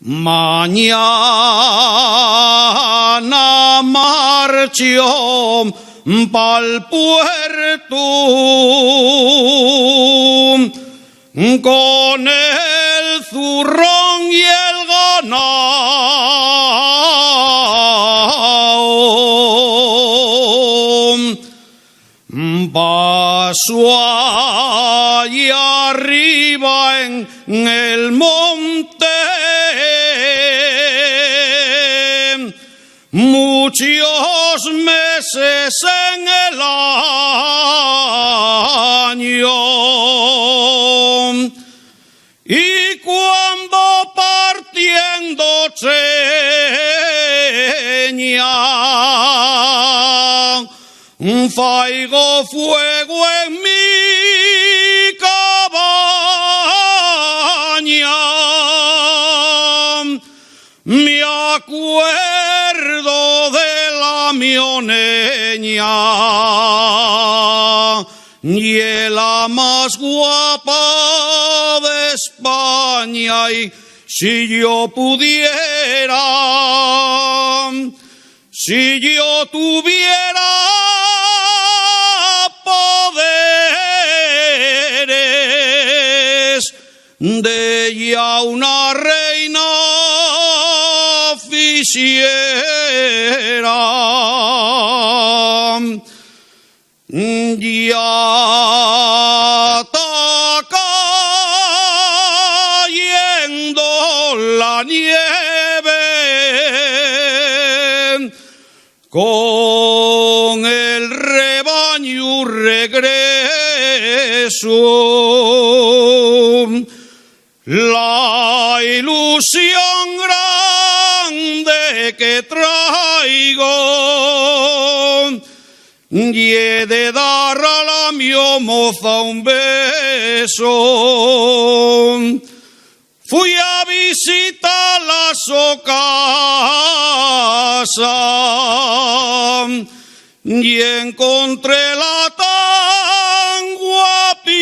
Mañana marcho pa'l puerto con el zurrón y el ganao. Paso allá arriba en el monte, muchos meses en el año, y cuando partiendo seña, faigo fuego en mi cabaña. Me acuerdo de la mioneña, y la más guapa de España, y si yo pudiera, si yo tuviera poderes de ella una reina ficiera, ya está cayendo la nieve, con el rebaño regreso. La ilusión grande que traigo y he de dar a la mi moza un beso. Fui a visitar la su casa y encontré la tan guapina,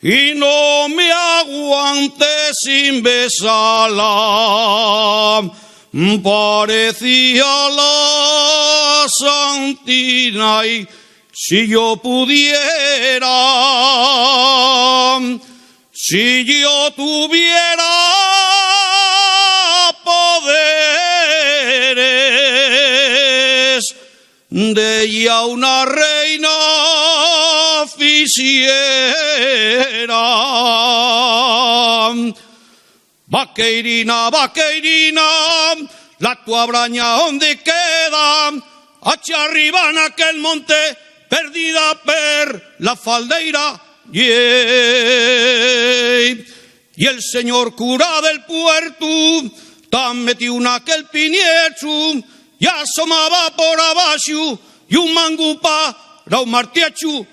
y no me aguanté sin besarla. Parecía la santina, y si yo pudiera, si yo tuviera poderes de ella una reina ficiera. Vaqueirina, vaqueirina, la tua braña ¿dónde queda? Hacia arriba en aquel monte, perdida per la faldeira. Yeah. Y el señor cura del puerto tan metió en aquel piniechu y asomaba por abajo y un mangupa era un martiechu.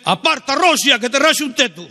Aparta, Rosia, que te rashe un teto.